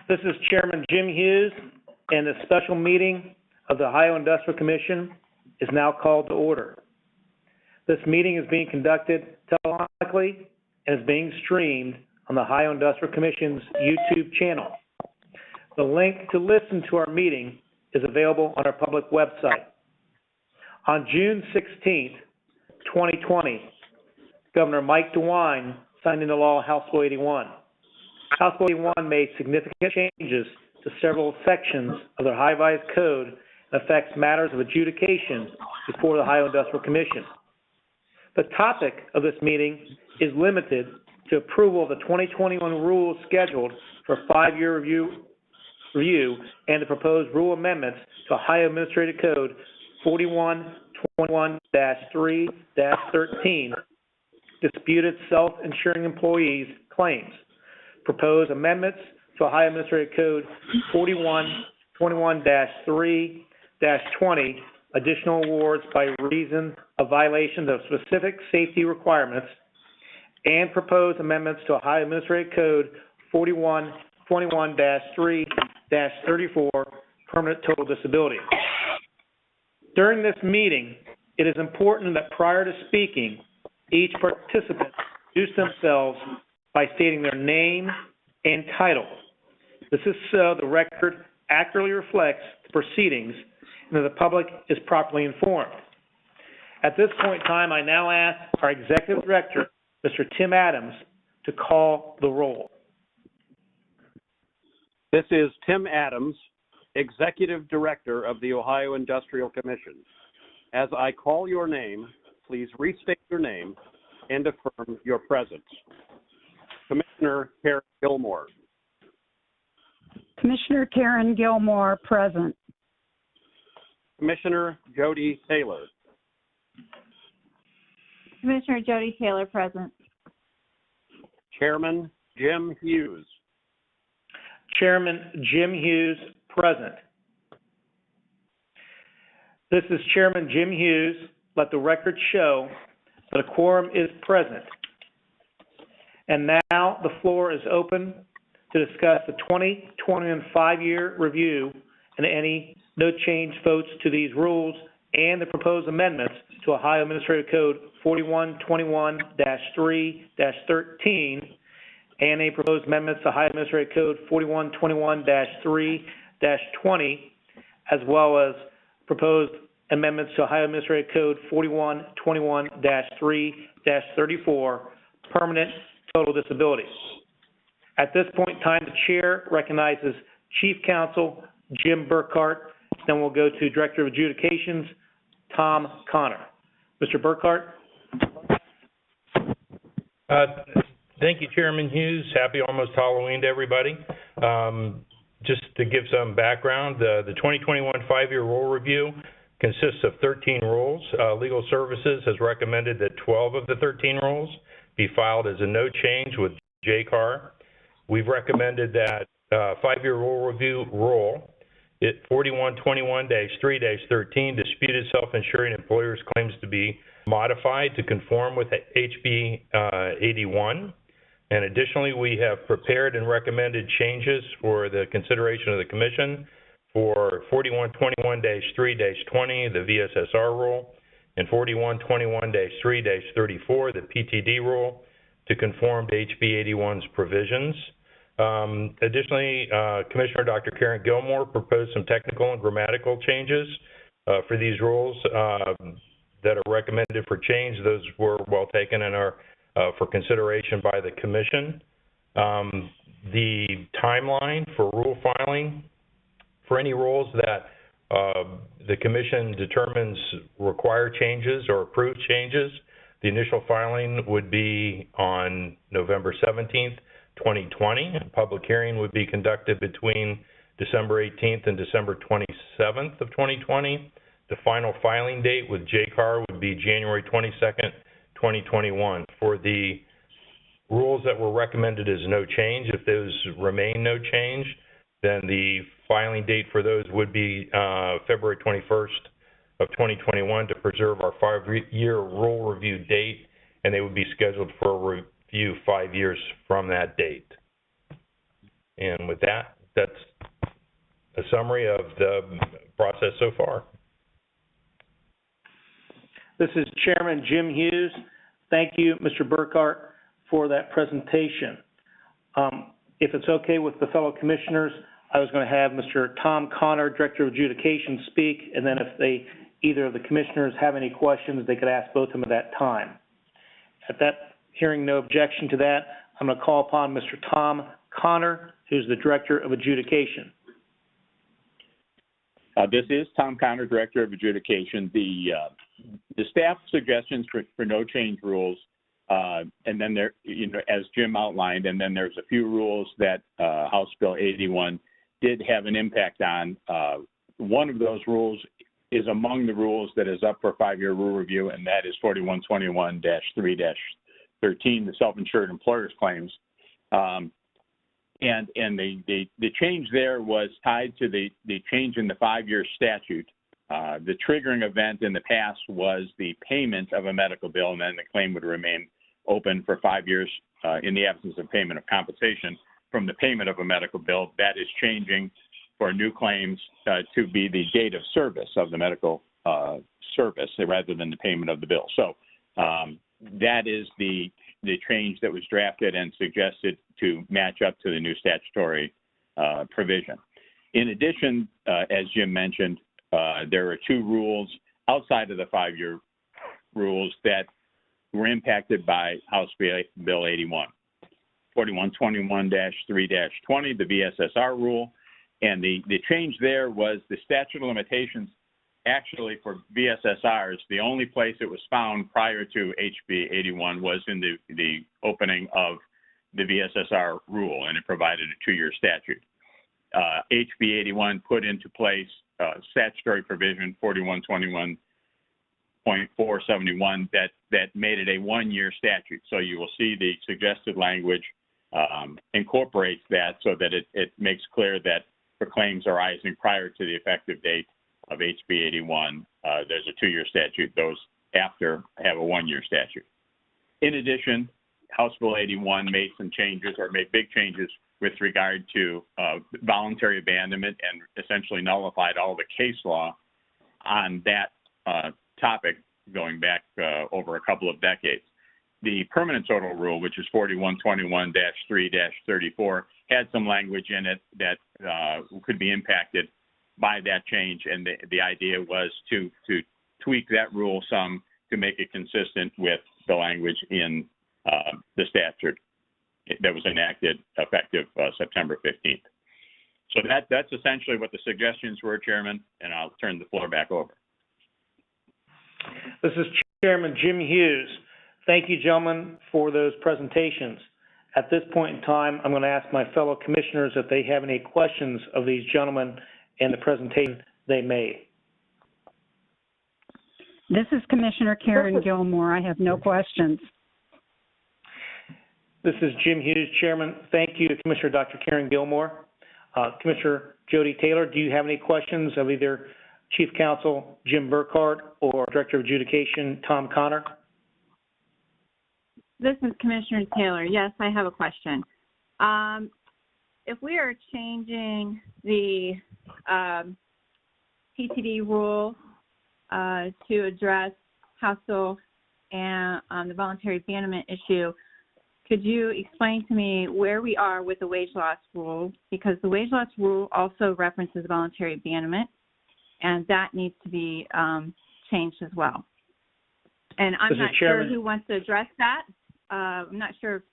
This is Chairman Jim Hughes, and the special meeting of the Ohio Industrial Commission is now called to order. This meeting is being conducted telephonically and is being streamed on the Ohio Industrial Commission's YouTube channel. The link to listen to our meeting is available on our public website. On June 16th, 2020, Governor Mike DeWine signed into law House Bill 81. House Bill 81 made significant changes to several sections of the Ohio Revised Code and affects matters of adjudication before the Ohio Industrial Commission. The topic of this meeting is limited to approval of the 2021 rules scheduled for a 5-year review and the proposed rule amendments to Ohio Administrative Code 4121-3-13, disputed self-insuring employees claims. Proposed amendments to Ohio Administrative Code 4121-3-20, additional awards by reason of violations of specific safety requirements, and proposed amendments to Ohio Administrative Code 4121-3-34, permanent total disability. During this meeting, it is important that prior to speaking, each participant introduce themselves by stating their name and title. This is so the record accurately reflects the proceedings and that the public is properly informed. At this point in time, I now ask our Executive Director, Mr. Tim Adams, to call the roll. This is Tim Adams, Executive Director of the Ohio Industrial Commission. As I call your name, please restate your name and affirm your presence. Commissioner Karen Gilmore. Commissioner Karen Gilmore, present. Commissioner Jody Taylor. Commissioner Jody Taylor, present. Chairman Jim Hughes. Chairman Jim Hughes, present. This is Chairman Jim Hughes. Let the record show that a quorum is present. And now the floor is open to discuss the 2021 5-year review and any no change votes to these rules and the proposed amendments to Ohio Administrative Code 4121-3-13 and any proposed amendments to Ohio Administrative Code 4121-3-20, as well as proposed amendments to Ohio Administrative Code 4121-3-34, permanent total disability. At this point in time, the chair recognizes Chief Counsel Jim Burkhart. Then we'll go to Director of Adjudications, Tom Connor. Mr. Burkhart. Thank you, Chairman Hughes. Happy almost Halloween to everybody. Just to give some background, the 2021 5-year rule review consists of 13 rules. Legal Services has recommended that 12 of the 13 rules be filed as a no change with JCAR. We've recommended that 5-year rule review rule, 4121-3-13, disputed self-insuring employers claims to be modified to conform with HB 81. And additionally, we have prepared and recommended changes for the consideration of the Commission for 4121-3-20, the VSSR rule, and 4121-3-34, the PTD rule, to conform to HB 81's provisions. Additionally, Commissioner Dr. Karen Gilmore proposed some technical and grammatical changes for these rules that are recommended for change. Those were well taken and are for consideration by the Commission. The timeline for rule filing for any rules that the Commission determines require changes or approve changes, the initial filing would be on November 17th, 2020. A public hearing would be conducted between December 18th and December 27th of 2020. The final filing date with JCAR would be January 22nd, 2021. For the rules that were recommended as no change, if those remain no change, then the filing date for those would be February 21st of 2021 to preserve our 5-year rule review date, and they would be scheduled for a review 5 years from that date. And with that, that's a summary of the process so far. This is Chairman Jim Hughes. Thank you, Mr. Burkhart, for that presentation. If it's okay with the fellow commissioners, I was going to have Mr. Tom Connor, Director of Adjudication, speak, and then if either of the commissioners have any questions, they could ask both of them at that time. At that, hearing no objection to that, I'm going to call upon Mr. Tom Connor, who's the Director of Adjudication. This is Tom Connor, Director of Adjudication. The staff suggestions for no change rules, and then there, as Jim outlined, and then there's a few rules that House Bill 81 did have an impact on. One of those rules is among the rules that is up for 5-year rule review, and that is 4121-3-13, the self-insured employers claims. And the change there was tied to the change in the 5-year statute. The triggering event in the past was the payment of a medical bill, and then the claim would remain open for 5 years in the absence of payment of compensation from the payment of a medical bill. That is changing for new claims to be the date of service of the medical service rather than the payment of the bill. So that is the change that was drafted and suggested to match up to the new statutory provision. In addition, as Jim mentioned, there are 2 rules outside of the 5-year rules that were impacted by House Bill 81. 4121-3-20, the VSSR rule, and the change there was the statute of limitations. Actually, for VSSRs, the only place it was found prior to HB 81 was in the opening of the VSSR rule, and it provided a 2-year statute. HB 81 put into place statutory provision 4121.471 that made it a 1-year statute. So you will see the suggested language incorporates that so that it makes clear that for claims arising prior to the effective date of HB 81, there's a 2-year statute. Those after have a 1-year statute. In addition, House Bill 81 made some changes or made big changes with regard to voluntary abandonment and essentially nullified all the case law on that topic going back over a couple of decades. The permanent total rule, which is 4121-3-34, had some language in it that could be impacted by that change, and the idea was to tweak that rule some to make it consistent with the language in the statute that was enacted effective September 15th. So that's essentially what the suggestions were, Chairman, and I'll turn the floor back over. This is Chairman Jim Hughes. Thank you, gentlemen, for those presentations. At this point in time, I'm going to ask my fellow commissioners if they have any questions of these gentlemen and the presentation they made. This is Commissioner Karen Gilmore. I have no questions. This is Jim Hughes, Chairman. Thank you, Commissioner Dr. Karen Gilmore. Commissioner Jody Taylor, do you have any questions of either Chief Counsel Jim Burkhart or Director of Adjudication Tom Connor? This is Commissioner Taylor. Yes, I have a question. If we are changing the PTD rule to address House Bill and the voluntary abandonment issue, could you explain to me where we are with the wage loss rule? Because the wage loss rule also references voluntary abandonment, and that needs to be changed as well. And I'm not sure who wants to address that. I'm not sure if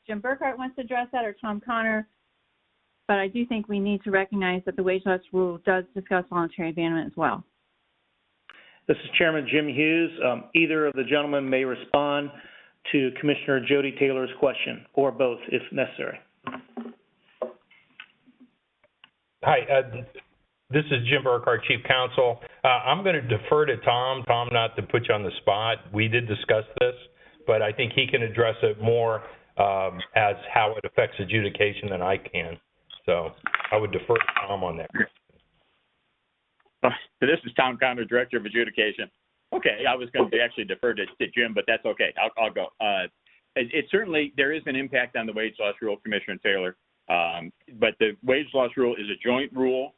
Jim Burkhart wants to address that or Tom Connor, but I do think we need to recognize that the wage loss rule does discuss voluntary abandonment as well. This is Chairman Jim Hughes. Either of the gentlemen may respond to Commissioner Jody Taylor's question, or both if necessary. Hi, this is Jim Burkhart, Chief Counsel. I'm going to defer to Tom. Tom, not to put you on the spot. We did discuss this, but I think he can address it more as how it affects adjudication than I can. So I would defer to Tom on that. This is Tom Connor, Director of Adjudication. Okay, I was going to actually defer to Jim, but that's okay. I'll go. It certainly, there is an impact on the wage loss rule, Commissioner Taylor. But the wage loss rule is a joint rule.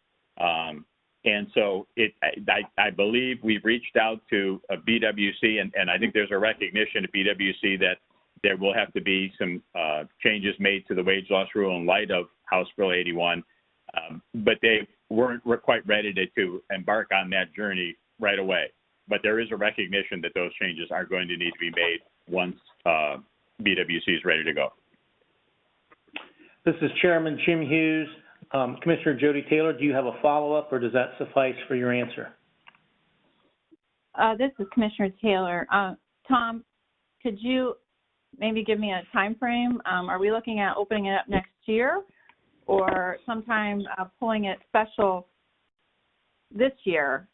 And so I believe we've reached out to a BWC, and I think there's a recognition at BWC that there will have to be some changes made to the wage loss rule in light of House Bill 81. But they weren't quite ready to embark on that journey right away. But there is a recognition that those changes are going to need to be made once BWC is ready to go. This is Chairman Jim Hughes. Commissioner Jody Taylor, do you have a follow-up, or does that suffice for your answer? This is Commissioner Taylor. Tom, could you maybe give me a time frame? Are we looking at opening it up next year, or sometime pulling it special this year?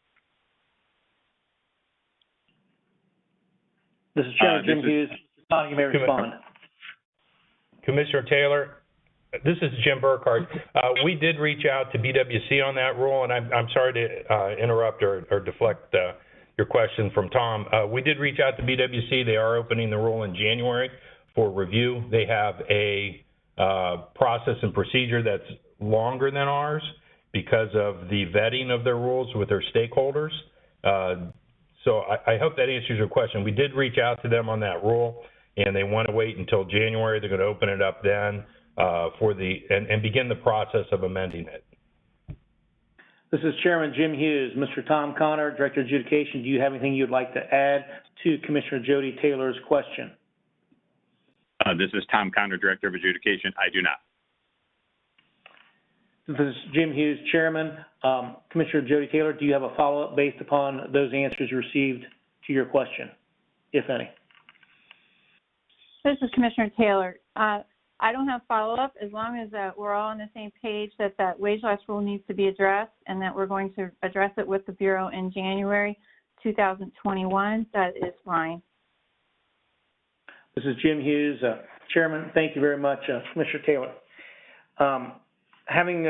This is Chairman Jim Hughes. You may respond. Commissioner Taylor, this is Jim Burkhardt. We did reach out to BWC on that rule, and I'm sorry to interrupt or deflect your question from Tom. We did reach out to BWC. They are opening the rule in January for review. They have a process and procedure that's longer than ours because of the vetting of their rules with their stakeholders. So I hope that answers your question. We did reach out to them on that rule, and they want to wait until January. They're going to open it up then and begin the process of amending it. This is Chairman Jim Hughes. Mr. Tom Connor, Director of Adjudication, do you have anything you'd like to add to Commissioner Jody Taylor's question? This is Tom Connor, Director of Adjudication. I do not. This is Jim Hughes, Chairman. Commissioner Jody Taylor, do you have a follow-up based upon those answers received to your question, if any? This is Commissioner Taylor. I don't have follow-up as long as we're all on the same page that wage loss rule needs to be addressed and that we're going to address it with the Bureau in January 2021. That is fine. This is Jim Hughes. Chairman, thank you very much, Commissioner Taylor. Having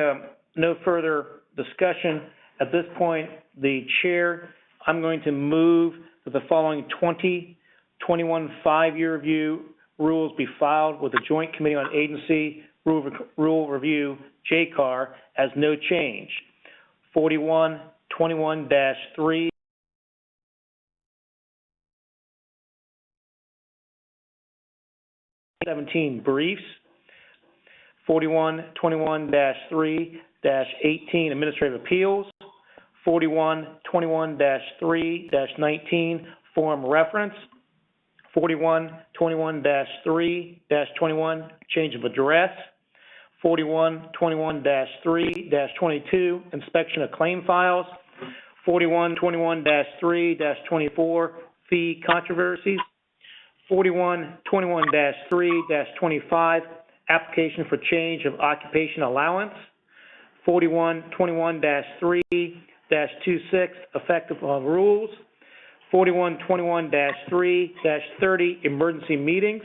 no further discussion at this point, the chair, I'm going to move that the following 2021 5-year review rules be filed with the Joint Committee on Agency Rule Review, JCAR, as no change. 4121-3. Briefs, 4121-3-18 Administrative Appeals, 4121-3-19 Forum Reference, 4121-3-21 Change of Address, 4121-3-22 Inspection of Claim Files, 4121-3-24 Fee Controversies, 4121-3-25 Application for Change of Occupation Allowance, 4121-3-26 Effective on Rules, 4121-3-30 Emergency Meetings,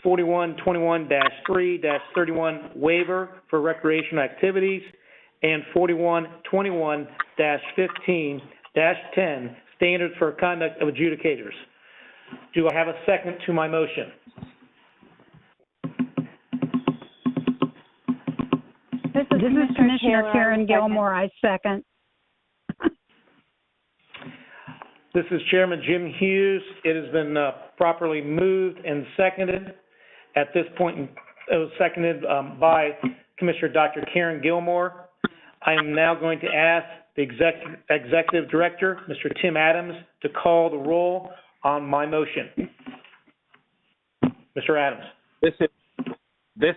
4121-3-31 Waiver for Recreational Activities, and 4121-15-10 Standards for Conduct of Adjudicators. Do I have a second to my motion? This is Commissioner Karen Gilmore. I second. This is Chairman Jim Hughes. It has been properly moved and seconded. At this point, it was seconded by Commissioner Dr. Karen Gilmore. I am now going to ask the Executive Director, Mr. Tim Adams, to call the roll on my motion. Mr. Adams. This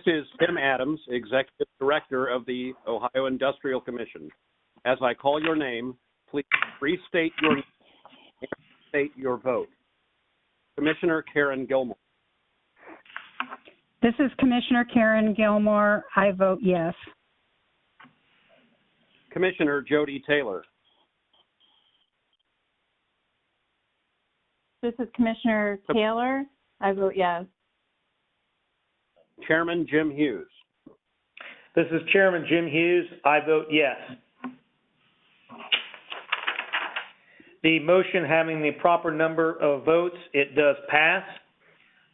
is Tim Adams, Executive Director of the Ohio Industrial Commission. As I call your name, please restate your name and state your vote. Commissioner Karen Gilmore. This is Commissioner Karen Gilmore. I vote yes. Commissioner Jody Taylor. This is Commissioner Taylor. I vote yes. Chairman Jim Hughes. This is Chairman Jim Hughes. I vote yes. The motion having the proper number of votes, it does pass.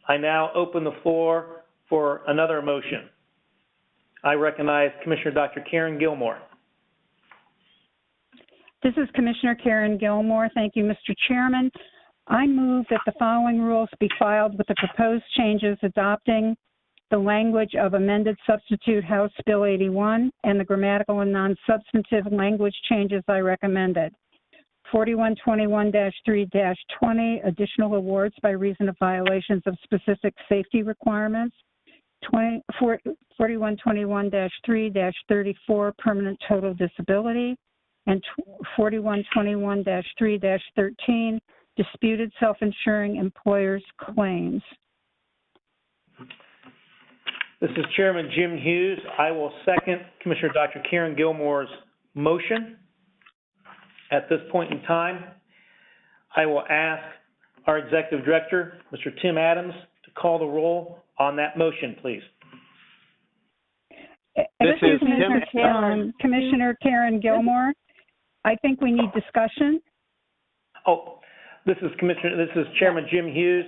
I now open the floor for another motion. I recognize Commissioner Dr. Karen Gilmore. This is Commissioner Karen Gilmore. Thank you, Mr. Chairman. I move that the following rules be filed with the proposed changes adopting the language of amended substitute House Bill 81 and the grammatical and non-substantive language changes I recommended. 4121-3-20, additional awards by reason of violations of specific safety requirements. 4121-3-34, permanent total disability. And 4121-3-13, disputed self-insuring employers' claims. This is Chairman Jim Hughes. I will second Commissioner Dr. Karen Gilmore's motion. At this point in time, I will ask our Executive Director, Mr. Tim Adams, to call the roll on that motion, please. This is Commissioner Karen Gilmore. I think we need discussion. Oh, this is Chairman Jim Hughes.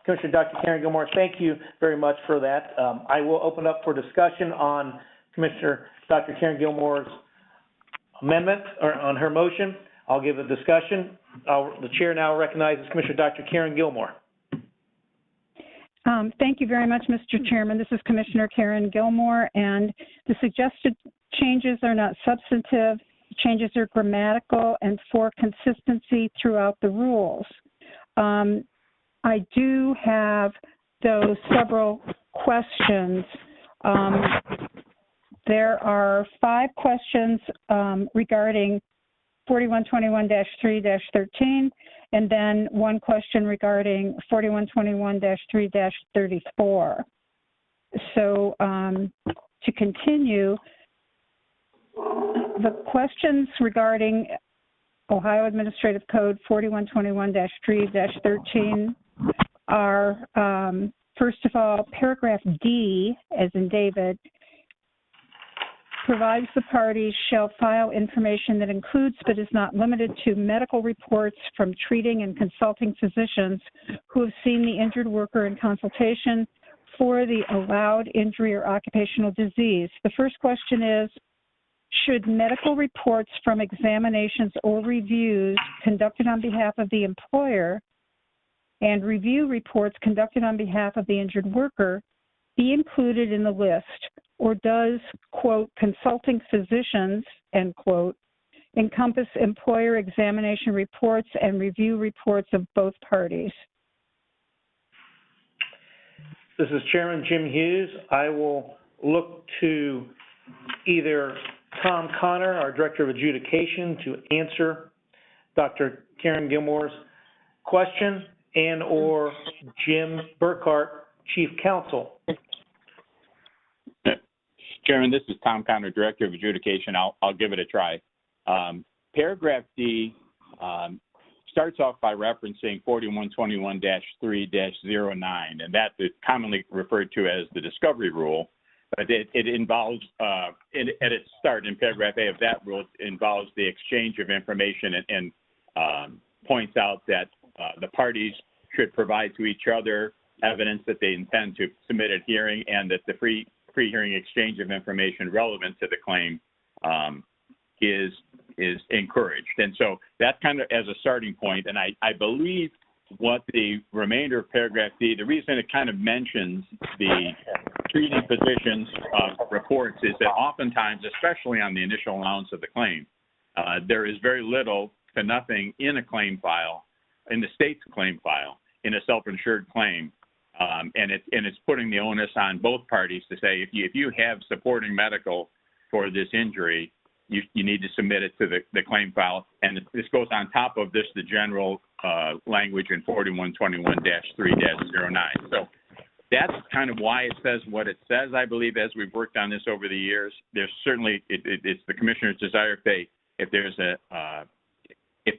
Commissioner Dr. Karen Gilmore, thank you very much for that. I will open up for discussion on Commissioner Dr. Karen Gilmore's amendment, or on her motion. I'll give a discussion. The chair now recognizes Commissioner Dr. Karen Gilmore. Thank you very much, Mr. Chairman. This is Commissioner Karen Gilmore, and the suggested changes are not substantive. Changes are grammatical and for consistency throughout the rules. I do have, though, several questions. There are 5 questions regarding 4121-3-13, and then 1 question regarding 4121-3-34. So to continue, the questions regarding Ohio Administrative Code 4121-3-13 are, first of all, paragraph D, as in David, provides the parties shall file information that includes but is not limited to medical reports from treating and consulting physicians who have seen the injured worker in consultation for the allowed injury or occupational disease. The first question is, should medical reports from examinations or reviews conducted on behalf of the employer and review reports conducted on behalf of the injured worker be included in the list, or does, quote, consulting physicians, end quote, encompass employer examination reports and review reports of both parties? This is Chairman Jim Hughes. I will look to either Tom Connor, our Director of Adjudication, to answer Dr. Karen Gilmore's question, and or Jim Burkhart, Chief Counsel. Chairman, this is Tom Connor, Director of Adjudication. I'll give it a try. Paragraph D starts off by referencing 4121-3-09, and that is commonly referred to as the discovery rule. But it involves, at its start in paragraph A of that rule, it involves the exchange of information and points out that the parties should provide to each other evidence that they intend to submit at hearing, and that the pre-hearing exchange of information relevant to the claim is encouraged. And so that's kind of as a starting point. And I believe what the remainder of paragraph D, the reason it kind of mentions the treating physicians reports is that oftentimes, especially on the initial allowance of the claim, there is very little to nothing in a claim file, in the state's claim file, in a self-insured claim. And it's putting the onus on both parties to say, if you have supporting medical for this injury, you need to submit it to the claim file. And this goes on top of this, the general language in 4121-3-09. So that's kind of why it says what it says, I believe, as we've worked on this over the years. There's certainly, it's the commissioner's desire if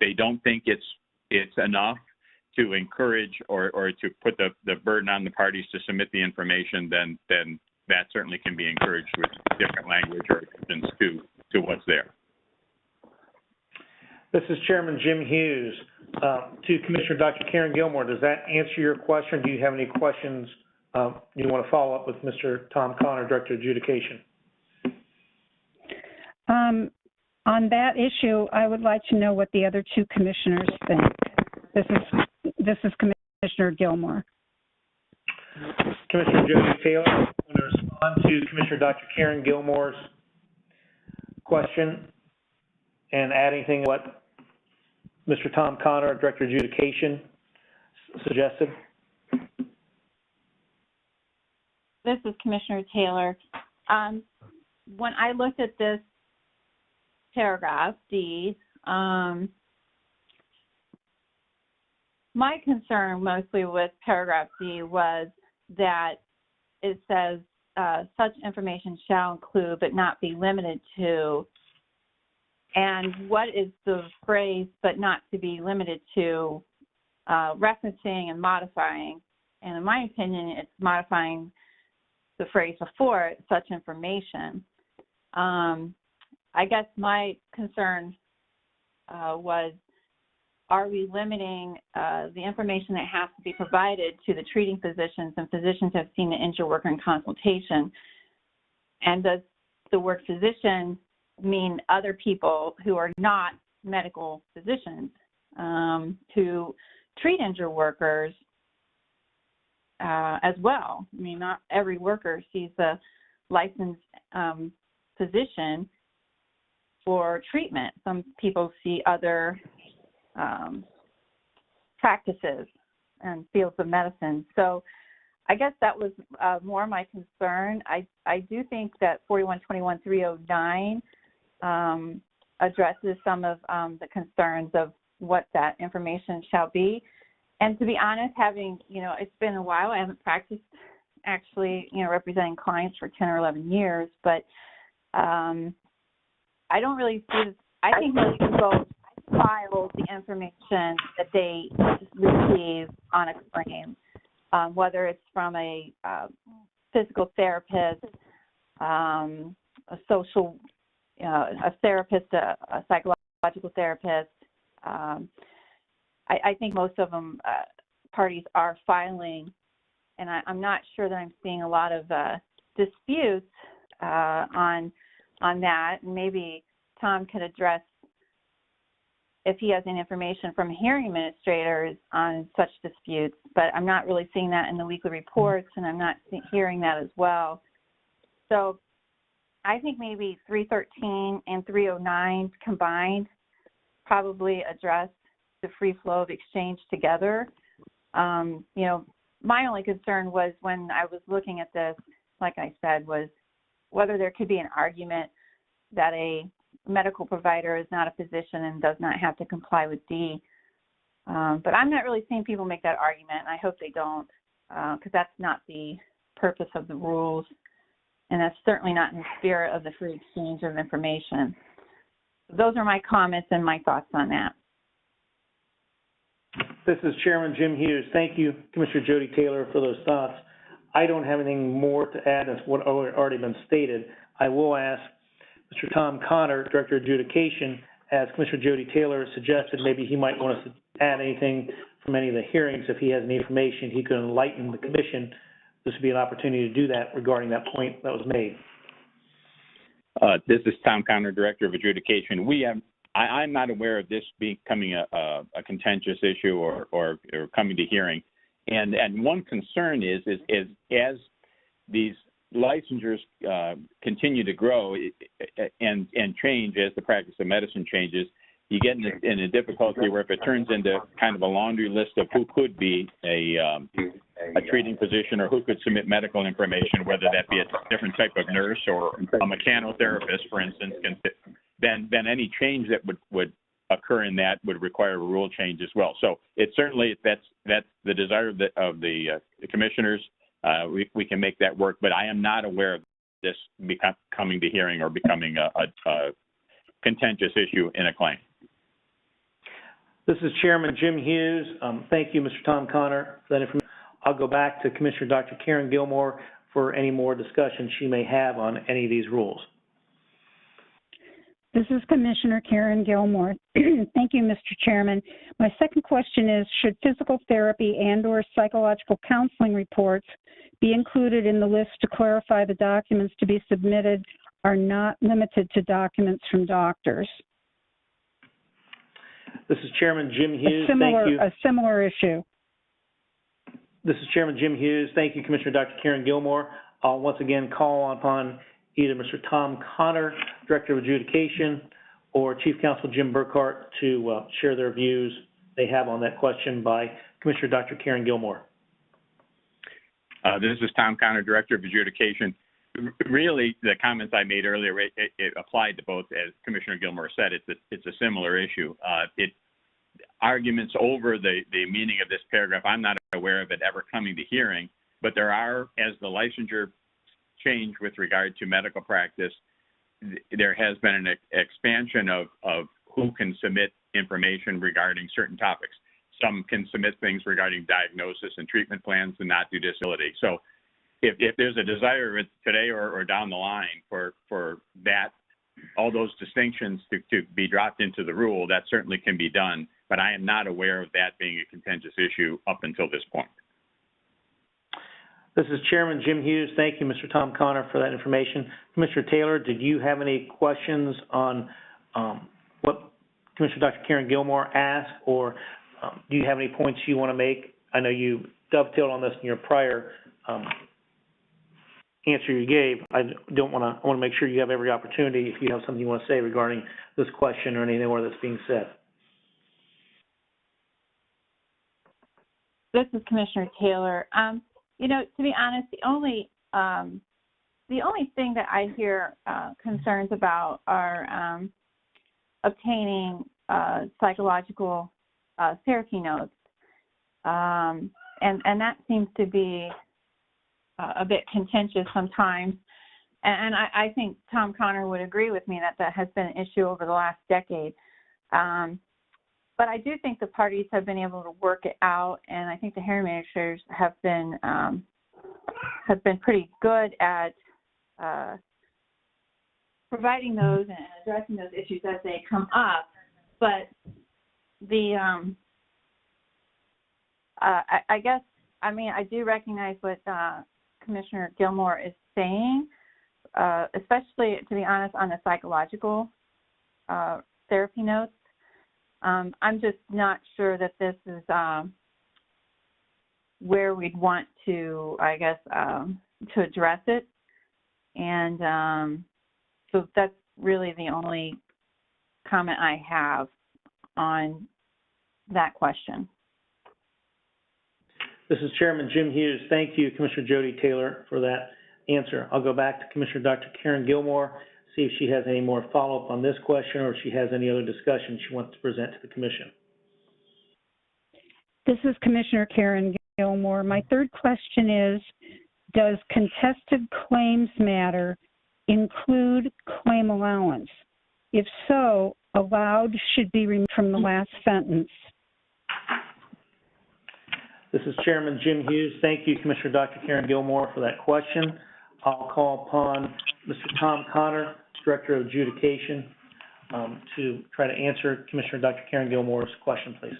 they don't think it's enough to encourage or to put the burden on the parties to submit the information, then that certainly can be encouraged with different language or additions to what's there. This is Chairman Jim Hughes. To Commissioner Dr. Karen Gilmore, does that answer your question? Do you have any questions you want to follow up with Mr. Tom Connor, Director of Adjudication? On that issue, I would like to know what the other two commissioners think. This is Commissioner Gilmore. Commissioner Jody Taylor, I'm going to respond to Commissioner Dr. Karen Gilmore's question and add anything what Mr. Tom Connor, Director of Adjudication, suggested. This is Commissioner Taylor. When I looked at this paragraph, D, my concern mostly with paragraph D was that it says such information shall include but not be limited to. And what is the phrase but not to be limited to referencing and modifying? And in my opinion, it's modifying the phrase before it, such information. I guess my concern was, are we limiting the information that has to be provided to the treating physicians and physicians who have seen the injured worker in consultation? And does the word physician mean other people who are not medical physicians to treat injured workers as well? I mean, not every worker sees a licensed physician for treatment. Some people see other practices and fields of medicine. So I guess that was more my concern. I do think that 4121-309 addresses some of the concerns of what that information shall be. And to be honest, having, it's been a while. I haven't practiced actually, representing clients for 10 or 11 years, but I don't really see this. I think most people file the information that they receive on a claim, whether it's from a physical therapist, a social, a therapist, a psychological therapist. I think most of them parties are filing, and I'm not sure that I'm seeing a lot of disputes on that. Maybe Tom could address if he has any information from hearing administrators on such disputes, but I'm not really seeing that in the weekly reports, and I'm not hearing that as well. So I think maybe 313 and 309 combined probably address the free flow of exchange together. My only concern was when I was looking at this, like I said, was whether there could be an argument that a medical provider is not a physician and does not have to comply with D. But I'm not really seeing people make that argument, and I hope they don't, because that's not the purpose of the rules, and that's certainly not in the spirit of the free exchange of information. Those are my comments and my thoughts on that. This is Chairman Jim Hughes. Thank you, Commissioner Jody Taylor, for those thoughts. I don't have anything more to add as what already been stated. I will ask Mr. Tom Connor, Director of Adjudication, as Commissioner Jody Taylor suggested, maybe he might want us to add anything from any of the hearings. If he has any information, he could enlighten the commission. This would be an opportunity to do that regarding that point that was made. This is Tom Connor, Director of Adjudication. I'm not aware of this becoming a contentious issue or coming to hearing. And one concern is as these licensures continue to grow and change as the practice of medicine changes, you get in a difficulty where if it turns into kind of a laundry list of who could be a treating physician or who could submit medical information, whether that be a different type of nurse or a mechanotherapist, for instance, then any change that would occur in that would require a rule change as well. So it certainly that's the desire of the commissioners. We can make that work, but I am not aware of this coming to hearing or becoming a contentious issue in a claim. This is Chairman Jim Hughes. Thank you, Mr. Tom Connor, for that information. I'll go back to Commissioner Dr. Karen Gilmore for any more discussion she may have on any of these rules. This is Commissioner Karen Gilmore. Thank you, Mr. Chairman. My second question is, should physical therapy and/or psychological counseling reports be included in the list to clarify the documents to be submitted are not limited to documents from doctors. This is Chairman Jim Hughes. Thank you. A similar issue. This is Chairman Jim Hughes. Thank you, Commissioner Dr. Karen Gilmore. I'll once again call upon either Mr. Tom Connor, Director of Adjudication, or Chief Counsel Jim Burkhart to share their views they have on that question by Commissioner Dr. Karen Gilmore. This is Tom Connor, Director of Adjudication. Really, the comments I made earlier, it applied to both. As Commissioner Gilmore said, it's a similar issue. Arguments over the meaning of this paragraph, I'm not aware of it ever coming to hearing, but there are, as the licensure changed with regard to medical practice, there has been an expansion of who can submit information regarding certain topics. Some can submit things regarding diagnosis and treatment plans and not do disability. So if there's a desire today or down the line for that, all those distinctions to be dropped into the rule, that certainly can be done, but I am not aware of that being a contentious issue up until this point. This is Chairman Jim Hughes. Thank you, Mr. Tom Connor, for that information. Commissioner Taylor, did you have any questions on what Commissioner Dr. Karen Gilmore asked, or do you have any points you want to make? I know you dovetailed on this in your prior answer you gave. I want to make sure you have every opportunity if you have something you want to say regarding this question or anything more that's being said. This is Commissioner Taylor. You know, to be honest, the only thing that I hear concerns about are obtaining psychological therapy notes, and that seems to be a bit contentious sometimes. And I think Tom Connor would agree with me that has been an issue over the last decade. But I do think the parties have been able to work it out, and I think the hearing managers have been pretty good at providing those and addressing those issues as they come up. But the I guess, I mean, I do recognize what Commissioner Gilmore is saying, especially, to be honest, on the psychological therapy notes. I'm just not sure that this is where we'd want to, I guess, to address it. And so that's really the only comment I have on that question. This is Chairman Jim Hughes. Thank you, Commissioner Jody Taylor, for that answer. I'll go back to Commissioner Dr. Karen Gilmore, see if she has any more follow-up on this question or if she has any other discussion she wants to present to the Commission. This is Commissioner Karen Gilmore. My third question is, does contested claims matter include claim allowance? If so, allowed should be removed from the last sentence. This is Chairman Jim Hughes. Thank you, Commissioner Dr. Karen Gilmore, for that question. I'll call upon Mr. Tom Connor, Director of Adjudication, to try to answer Commissioner Dr. Karen Gilmore's question, please.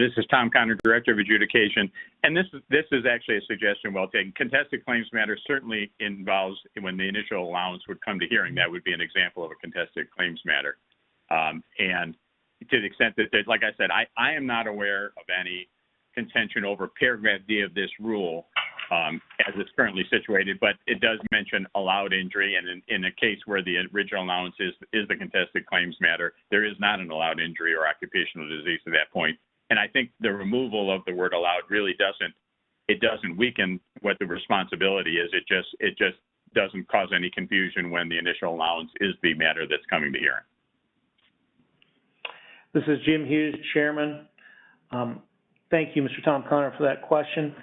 This is Tom Connor, Director of Adjudication, and this is actually a suggestion well taken. Contested claims matter certainly involves when the initial allowance would come to hearing. That would be an example of a contested claims matter, and to the extent that, like I said, I am not aware of any contention over paragraph D of this rule as it's currently situated, but it does mention allowed injury, and in a case where the original allowance is the contested claims matter, there is not an allowed injury or occupational disease at that point. And I think the removal of the word allowed really doesn't weaken what the responsibility is. It just doesn't cause any confusion when the initial allowance is the matter that's coming to hearing. This is Jim Hughes, Chairman. Thank you, Mr. Tom Connor, for that question.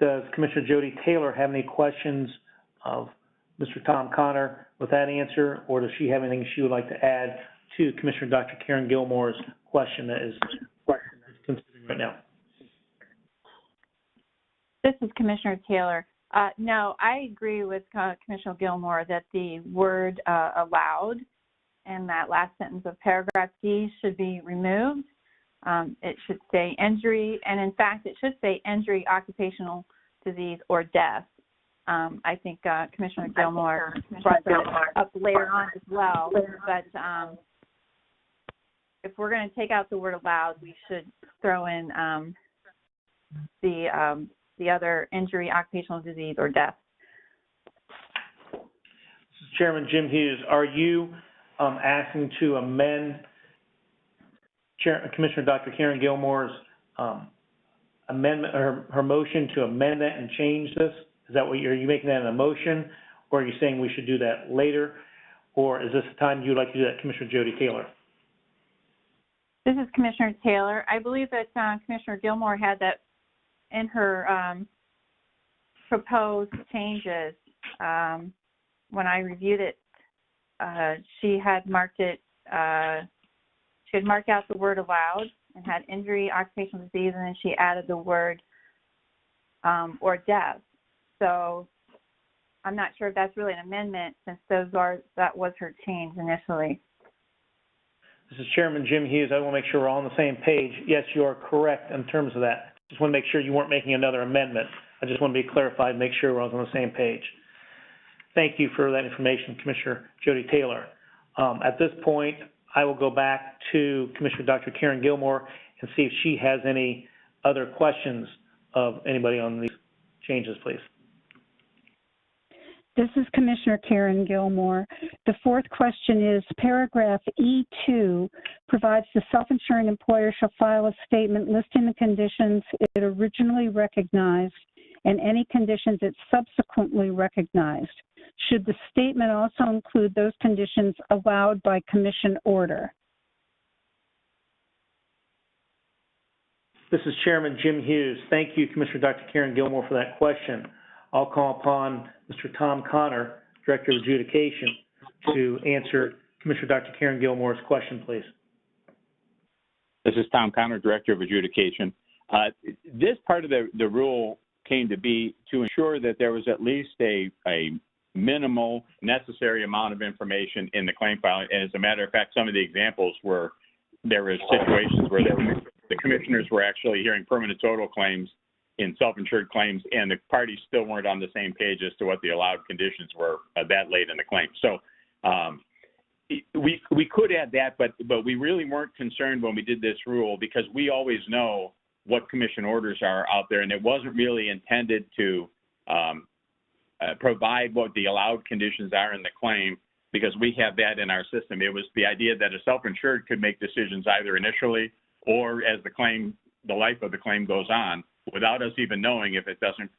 Does Commissioner Jody Taylor have any questions of Mr. Tom Connor with that answer, or does she have anything she would like to add to Commissioner Dr. Karen Gilmore's question that is considering right now? This is Commissioner Taylor. No, I agree with Commissioner Gilmore that the word allowed in that last sentence of paragraph D should be removed. It should say injury, and in fact, it should say injury, occupational disease, or death. I think Commissioner Gilmore brought that up later on as well. But if we're going to take out the word allowed, we should throw in the other injury, occupational disease, or death. Chairman Jim Hughes, are you asking to amend Commissioner Dr. Karen Gilmore's amendment, or her motion to amend that and change this? Is that what are you making that in a motion, or are you saying we should do that later, or is this the time you'd like to do that, Commissioner Jody Taylor? This is Commissioner Taylor. I believe that Commissioner Gilmore had that in her proposed changes. When I reviewed it, she had marked it. She had marked out the word allowed and had injury, occupational disease, and then she added the word or death. So I'm not sure if that's really an amendment, since that was her change initially. This is Chairman Jim Hughes. I want to make sure we're all on the same page. Yes, you are correct in terms of that. Just want to make sure you weren't making another amendment. I just want to be clarified, make sure we're all on the same page. Thank you for that information, Commissioner Jody Taylor. At this point, I will go back to Commissioner Dr. Karen Gilmore and see if she has any other questions of anybody on these changes, please. This is Commissioner Karen Gilmore. The fourth question is, paragraph E2 provides the self-insuring employer shall file a statement listing the conditions it originally recognized and any conditions it subsequently recognized. Should the statement also include those conditions allowed by commission order? This is Chairman Jim Hughes. Thank you, Commissioner Dr. Karen Gilmore, for that question. I'll call upon Mr. Tom Connor, Director of Adjudication, to answer Commissioner Dr. Karen Gilmore's question, please. This is Tom Connor, Director of Adjudication. This part of the rule came to be to ensure that there was at least a minimal necessary amount of information in the claim file. And as a matter of fact, some of the examples were there were situations where the commissioners were actually hearing permanent total claims in self-insured claims, and the parties still weren't on the same page as to what the allowed conditions were that late in the claim. So we could add that, but we really weren't concerned when we did this rule, because we always know what commission orders are out there, and it wasn't really intended to provide what the allowed conditions are in the claim, because we have that in our system. It was the idea that a self-insured could make decisions either initially or as the life of the claim goes on, without us even knowing if it doesn't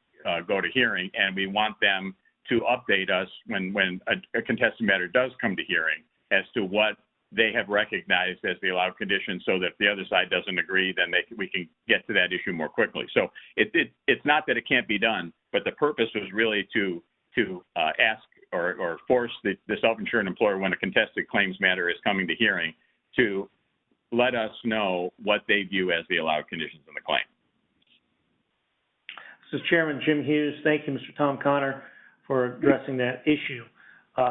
go to hearing. And we want them to update us when a contested matter does come to hearing as to what they have recognized as the allowed conditions, so that if the other side doesn't agree, then we can get to that issue more quickly. So it's not that it can't be done, but the purpose was really to ask or force the self-insured employer, when a contested claims matter is coming to hearing, to let us know what they view as the allowed conditions in the claim. This is Chairman Jim Hughes. Thank you, Mr. Tom Connor, for addressing that issue.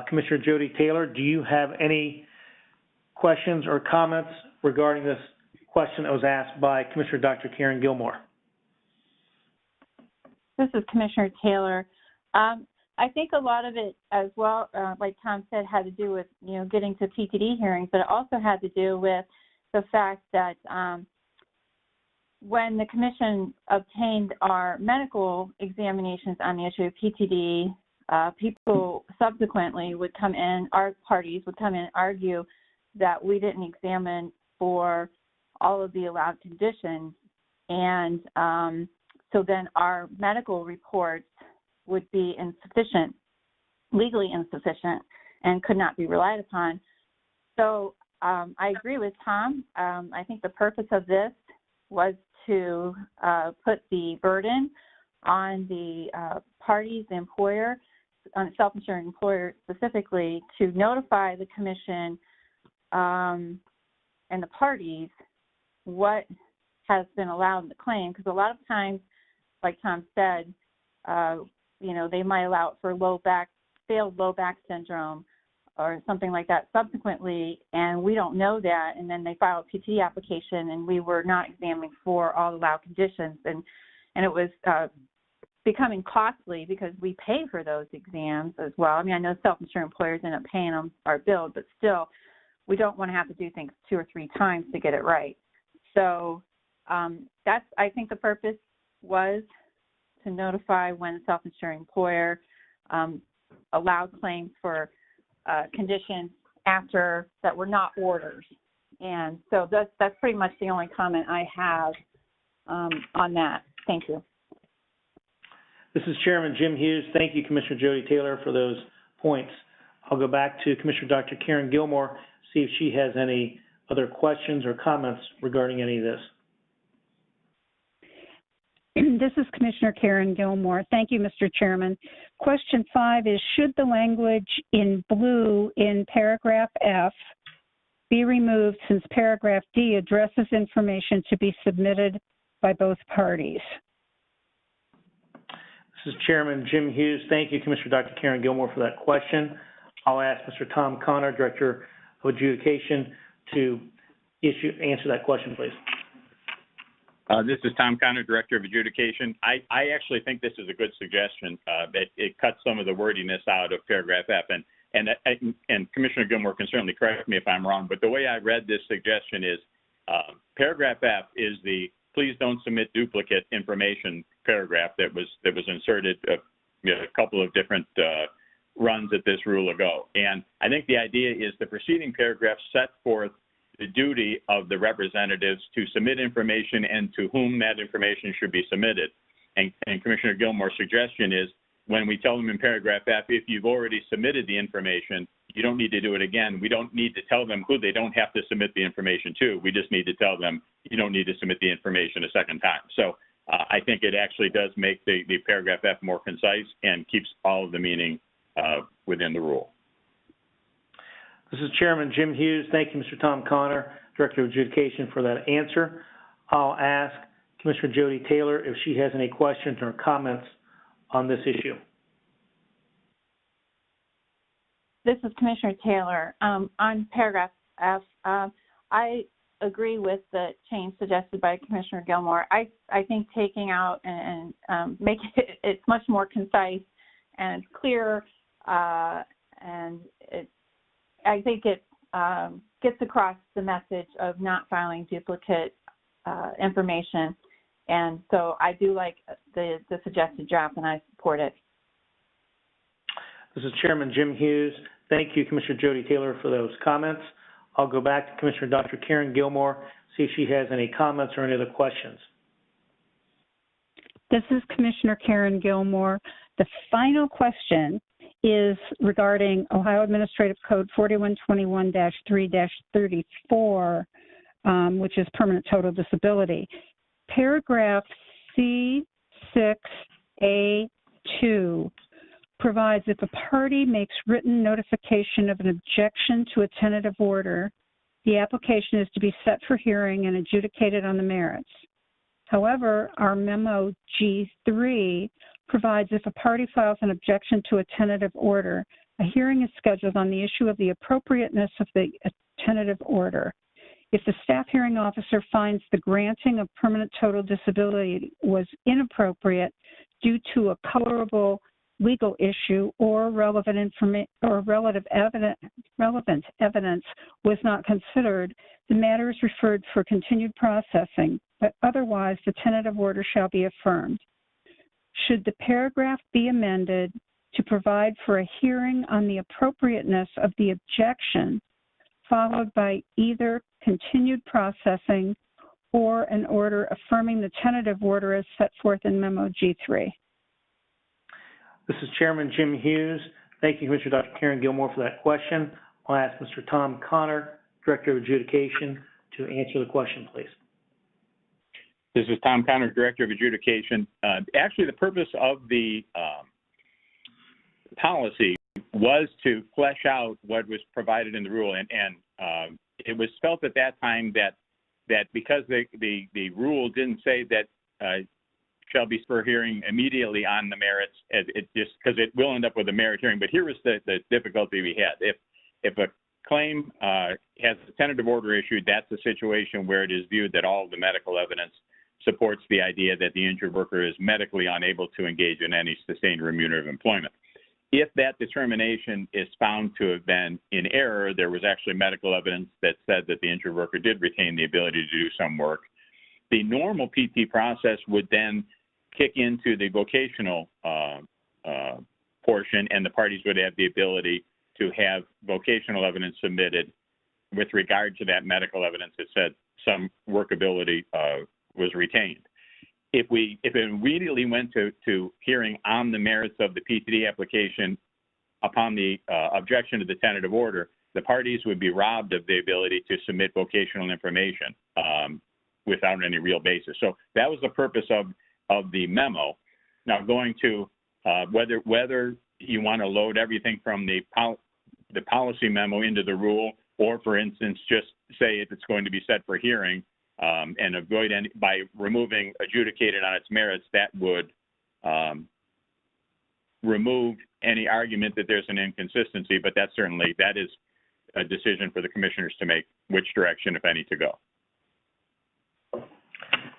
Commissioner Jody Taylor, do you have any questions or comments regarding this question that was asked by Commissioner Dr. Karen Gilmore? This is Commissioner Taylor. I think a lot of it as well, like Tom said, had to do with, getting to PTD hearings, but it also had to do with the fact that when the commission obtained our medical examinations on the issue of PTD, people subsequently would come in, our parties would come in and argue that we didn't examine for all of the allowed conditions. And so then our medical reports would be insufficient, legally insufficient, and could not be relied upon. So I agree with Tom. I think the purpose of this was to put the burden on the parties, the employer, on the self-insuring employer specifically, to notify the commission and the parties what has been allowed in the claim. Because a lot of times, like Tom said, they might allow it for failed low back syndrome or something like that subsequently, and we don't know that, and then they file a PT application, and we were not examining for all allowed conditions, and it was becoming costly because we pay for those exams as well. I mean, I know self-insured employers end up paying them our bill, but still, we don't want to have to do things 2 or 3 times to get it right. So that's, I think the purpose was to notify when a self-insured employer allowed claims for conditions after that were not orders. And so that's pretty much the only comment I have on that. Thank you. This is Chairman Jim Hughes. Thank you, Commissioner Jody Taylor, for those points. I'll go back to Commissioner Dr. Karen Gilmore, see if she has any other questions or comments regarding any of this. This is Commissioner Karen Gilmore. Thank you, Mr. Chairman. Question 5 is, should the language in blue in paragraph F be removed since paragraph D addresses information to be submitted by both parties? This is Chairman Jim Hughes. Thank you, Commissioner Dr. Karen Gilmore, for that question. I'll ask Mr. Tom Connor, Director of Adjudication, to answer that question, please. This is Tom Connor, Director of Adjudication. I actually think this is a good suggestion. It cuts some of the wordiness out of paragraph F, and Commissioner Gilmore can certainly correct me if I'm wrong, but the way I read this suggestion is paragraph F is the please don't submit duplicate information paragraph that was inserted a couple of different runs at this rule ago. And I think the idea is the preceding paragraph set forth the duty of the representatives to submit information and to whom that information should be submitted. And Commissioner Gilmore's suggestion is when we tell them in paragraph F, if you've already submitted the information, you don't need to do it again. We don't need to tell them who they don't have to submit the information to. We just need to tell them you don't need to submit the information a second time. So I think it actually does make the paragraph F more concise and keeps all of the meaning within the rule. This is Chairman Jim Hughes. Thank you, Mr. Tom Connor, Director of Adjudication, for that answer. I'll ask Commissioner Jody Taylor if she has any questions or comments on this issue. This is Commissioner Taylor. On paragraph F, I agree with the change suggested by Commissioner Gilmore. I think taking out and making it's much more concise and clear, and I think it gets across the message of not filing duplicate information. And so I do like the suggested draft, and I support it. This is Chairman Jim Hughes. Thank you, Commissioner Jody Taylor, for those comments. I'll go back to Commissioner Dr. Karen Gilmore, see if she has any comments or any other questions. This is Commissioner Karen Gilmore. The final question is regarding Ohio Administrative Code 4121-3-34, which is permanent total disability. Paragraph C6A2 provides if a party makes written notification of an objection to a tentative order, the application is to be set for hearing and adjudicated on the merits. However, our memo G3 provides if a party files an objection to a tentative order, a hearing is scheduled on the issue of the appropriateness of the tentative order. If the staff hearing officer finds the granting of permanent total disability was inappropriate due to a colorable legal issue or relevant evidence was not considered, the matter is referred for continued processing, but otherwise the tentative order shall be affirmed. Should the paragraph be amended to provide for a hearing on the appropriateness of the objection, followed by either continued processing or an order affirming the tentative order as set forth in memo G3? This is Chairman Jim Hughes. Thank you, Commissioner Dr. Karen Gilmore, for that question. I'll ask Mr. Tom Connor, Director of Adjudication, to answer the question, please. This is Tom Connor, Director of Adjudication. Actually, the purpose of the policy was to flesh out what was provided in the rule, and it was felt at that time that because the rule didn't say that shall be for hearing immediately on the merits, it just because it will end up with a merit hearing. But here was the difficulty we had. If a claim has a tentative order issued, that's a situation where it is viewed that all of the medical evidence supports the idea that the injured worker is medically unable to engage in any sustained remunerative employment. If that determination is found to have been in error, there was actually medical evidence that said that the injured worker did retain the ability to do some work. The normal PT process would then kick into the vocational portion, and the parties would have the ability to have vocational evidence submitted with regard to that medical evidence that said some workability was retained. If it immediately went to hearing on the merits of the PTD application upon the objection to the tentative order, the parties would be robbed of the ability to submit vocational information without any real basis. So that was the purpose of the memo. Now, going to whether you want to load everything from the policy memo into the rule, or for instance, just say if it's going to be set for hearing and avoid any, by removing adjudicated on its merits, that would remove any argument that there's an inconsistency, but that is a decision for the commissioners to make which direction, if any, to go.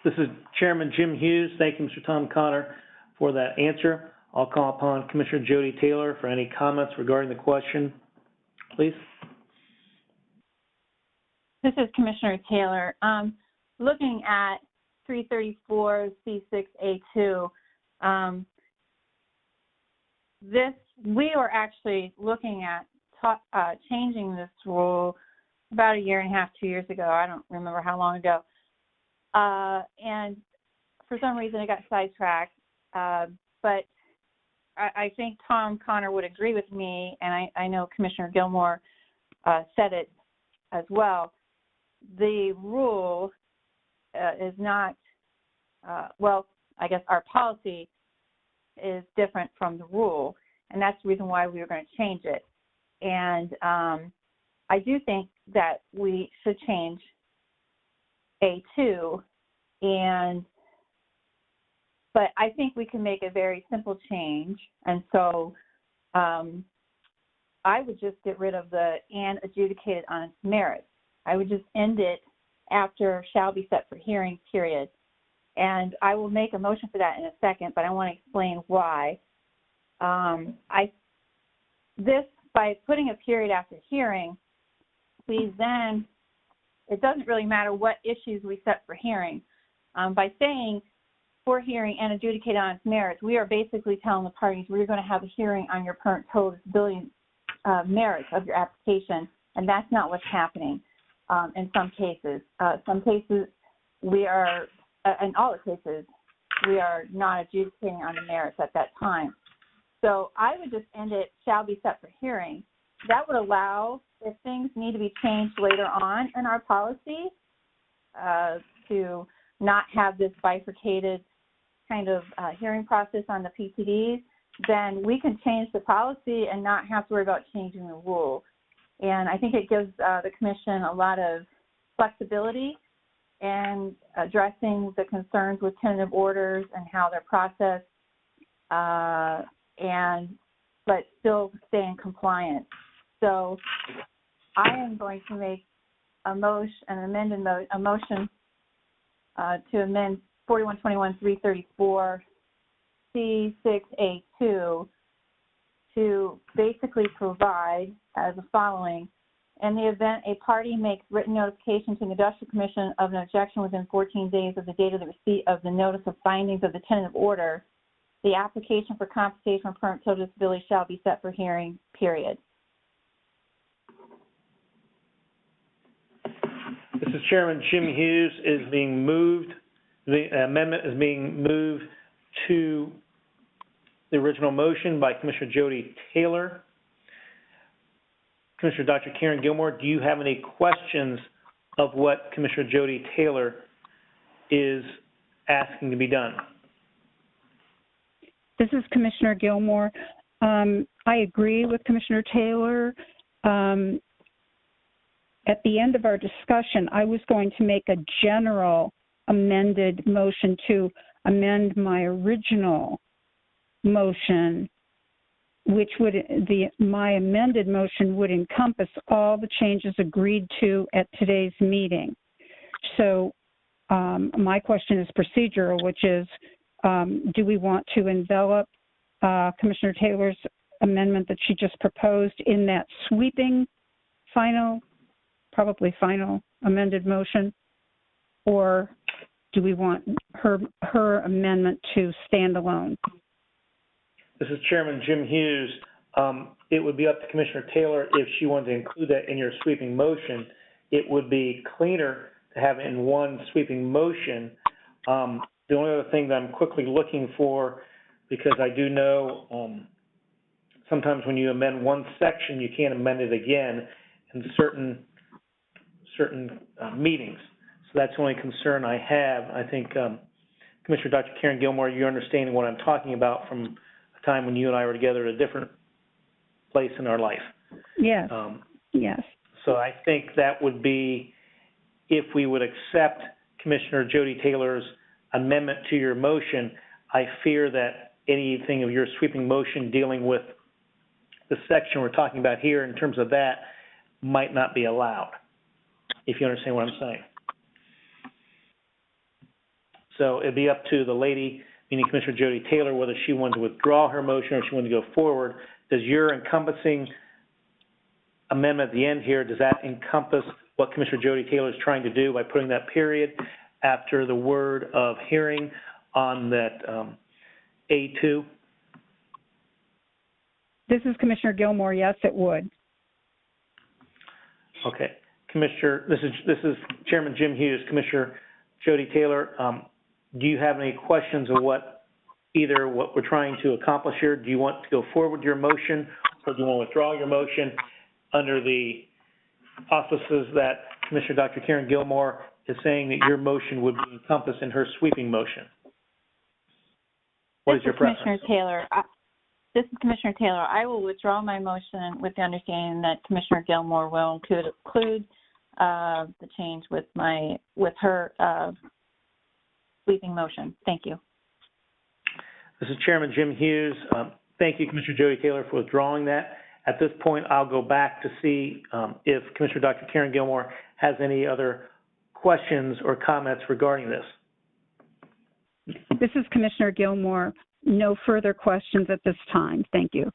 This is Chairman Jim Hughes. Thank you, Mr. Tom Connor, for that answer. I'll call upon Commissioner Jody Taylor for any comments regarding the question. Please. This is Commissioner Taylor. Looking at 334C6A2, we were actually looking at changing this rule about 1.5 years, 2 years ago. I don't remember how long ago. And for some reason it got sidetracked. But I think Tom Connor would agree with me, and I know Commissioner Gilmore said it as well. The rule is not, well, I guess our policy is different from the rule, and that's the reason why we were going to change it. And I do think that we should change A2, but I think we can make a very simple change, and so I would just get rid of the "and adjudicated on its merits." I would just end it after "shall be set for hearing," period. And I will make a motion for that in a second, but I want to explain why. By putting a period after hearing, we then, it doesn't really matter what issues we set for hearing. By saying for hearing and adjudicated on its merits, we are basically telling the parties we're going to have a hearing on your current total disability merits of your application, and that's not what's happening in some cases. Some cases we are, in all the cases, we are not adjudicating on the merits at that time. So I would just end it, shall be set for hearing. That would allow, if things need to be changed later on in our policy, to not have this bifurcated kind of hearing process on the PTDs, then we can change the policy and not have to worry about changing the rule. And I think it gives the Commission a lot of flexibility in addressing the concerns with tentative orders and how they're processed, but still stay in compliance. So I am going to make a motion, a motion to amend 4121-334C6A2 to basically provide as the following: in the event a party makes written notification to the Industrial Commission of an objection within 14 days of the date of the receipt of the notice of findings of the tentative order, the application for compensation for permanent total disability shall be set for hearing, period. This is Chairman Jim Hughes. Is being moved. The amendment is being moved to the original motion by Commissioner Jody Taylor. Commissioner Dr. Karen Gilmore, do you have any questions of what Commissioner Jody Taylor is asking to be done? This is Commissioner Gilmore. I agree with Commissioner Taylor. At the end of our discussion, I was going to make a general amended motion to amend my original motion, which would, my amended motion would encompass all the changes agreed to at today's meeting. So My question is procedural, which is, do we want to envelop Commissioner Taylor's amendment that she just proposed in that sweeping probably final amended motion? Or do we want her amendment to stand alone? This is Chairman Jim Hughes. It would be up to Commissioner Taylor if she wanted to include that in your sweeping motion. It would be cleaner to have it in one sweeping motion. The only other thing that I'm quickly looking for, because I do know sometimes when you amend one section, you can't amend it again in certain meetings. So that's the only concern I have. I think Commissioner Dr. Karen Gilmore, you're understanding what I'm talking about from a time when you and I were together at a different place in our life. Yes. Yes. So I think that would be, if we would accept Commissioner Jody Taylor's amendment to your motion, I fear that anything of your sweeping motion dealing with the section we're talking about here in terms of that might not be allowed, if you understand what I'm saying. So it'd be up to the lady, meaning Commissioner Jody Taylor, whether she wanted to withdraw her motion or she wanted to go forward. Does your encompassing amendment at the end here, does that encompass what Commissioner Jody Taylor is trying to do by putting that period after the word of hearing on that A2? This is Commissioner Gilmore. Yes, it would. Okay. Commissioner, this is Chairman Jim Hughes. Commissioner Jody Taylor, do you have any questions of what we're trying to accomplish here? Do you want to go forward with your motion, or do you want to withdraw your motion under the auspices that Commissioner Dr. Karen Gilmore is saying that your motion would be encompassed in her sweeping motion? What is your preference? This is Commissioner Taylor. I will withdraw my motion with the understanding that Commissioner Gilmore will include the change with her sweeping motion. Thank you. This is Chairman Jim Hughes. Thank you, Commissioner Jody Taylor, for withdrawing that. At this point, I'll go back to see if Commissioner Dr. Karen Gilmore has any other questions or comments regarding this. This is Commissioner Gilmore. No further questions at this time. Thank you.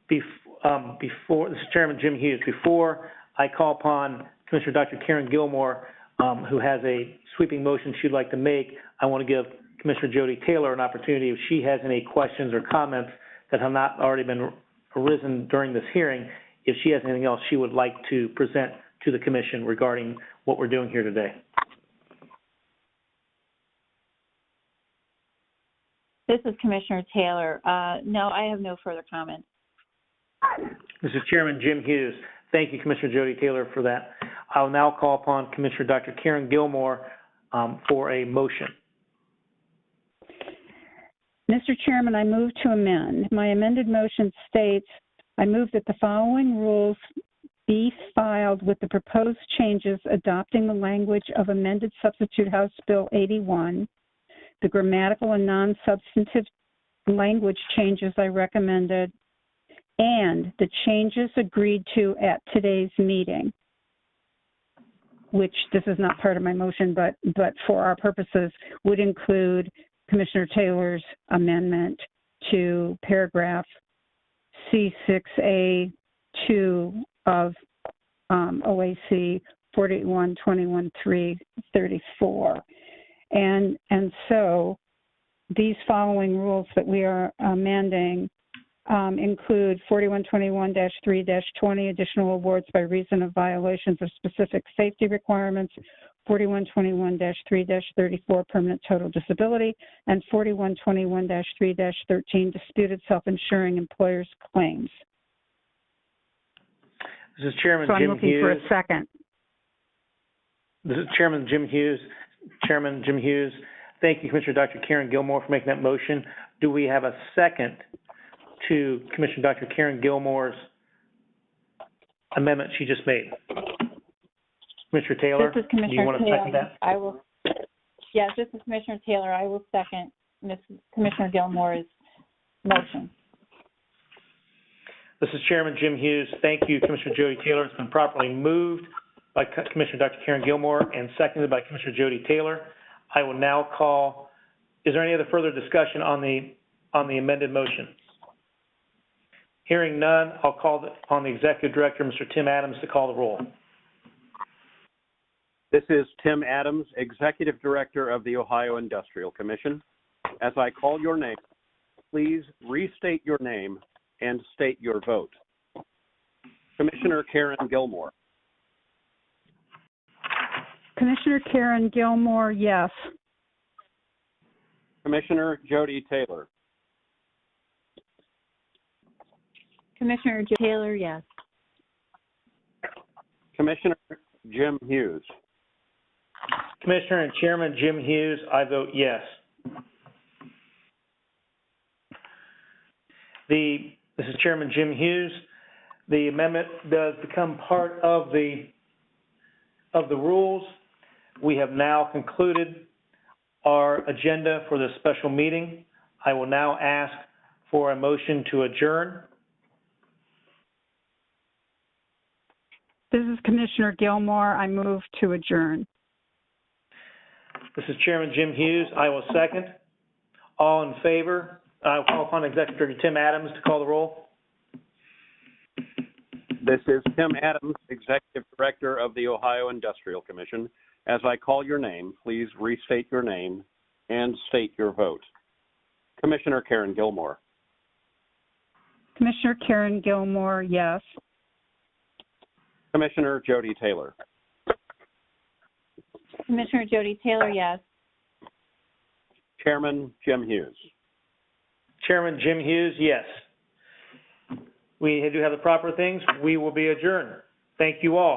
This is Chairman Jim Hughes. Before I call upon Commissioner Dr. Karen Gilmore, who has a sweeping motion she'd like to make, I want to give Commissioner Jody Taylor an opportunity if she has any questions or comments that have not already been arisen during this hearing, if she has anything else she would like to present to the Commission regarding what we're doing here today. This is Commissioner Taylor. No, I have no further comments. This is Chairman Jim Hughes. Thank you, Commissioner Jody Taylor, for that. I'll now call upon Commissioner Dr. Karen Gilmore for a motion. Mr. Chairman, I move to amend. My amended motion states, I move that the following rules be filed with the proposed changes adopting the language of amended Substitute House Bill 81, the grammatical and non-substantive language changes I recommended, and the changes agreed to at today's meeting, which this is not part of my motion, but for our purposes would include Commissioner Taylor's amendment to paragraph C6A2 of OAC 4121.334. And so these following rules that we are amending include 4121-3-20, additional awards by reason of violations of specific safety requirements, 4121-3-34, permanent total disability, and 4121-3-13, disputed self-insuring employers' claims. This is Chairman Jim Hughes. So I'm looking for a second. This is Chairman Jim Hughes. Chairman Jim Hughes. Thank you, Commissioner Dr. Karen Gilmore, for making that motion. Do we have a second to Commissioner Dr. Karen Gilmore's amendment she just made? Commissioner Taylor, this is Commissioner do you want to second that? I will. Yes, this is Commissioner Taylor. I will second Commissioner Gilmore's motion. This is Chairman Jim Hughes. Thank you, Commissioner Jody Taylor. It's been properly moved by Commissioner Dr. Karen Gilmore and seconded by Commissioner Jody Taylor. I will now call, is there any other further discussion on the amended motion? Hearing none, I'll call on the Executive Director, Mr. Tim Adams, to call the roll. This is Tim Adams, Executive Director of the Ohio Industrial Commission. As I call your name, please restate your name and state your vote. Commissioner Karen Gilmore. Commissioner Karen Gilmore, yes. Commissioner Jody Taylor. Commissioner Taylor, yes. Commissioner Jim Hughes. Commissioner and Chairman Jim Hughes, I vote yes. This is Chairman Jim Hughes. The amendment does become part of the rules. We have now concluded our agenda for this special meeting. I will now ask for a motion to adjourn. This is Commissioner Gilmore. I move to adjourn. This is Chairman Jim Hughes. I will second. All in favor? I'll call upon Executive Director Tim Adams to call the roll. This is Tim Adams, Executive Director of the Ohio Industrial Commission. As I call your name, please restate your name and state your vote. Commissioner Karen Gilmore. Commissioner Karen Gilmore, yes. Commissioner Jody Taylor. Commissioner Jody Taylor, yes. Chairman Jim Hughes. Chairman Jim Hughes, yes. We do have the proper things. We will be adjourned. Thank you all.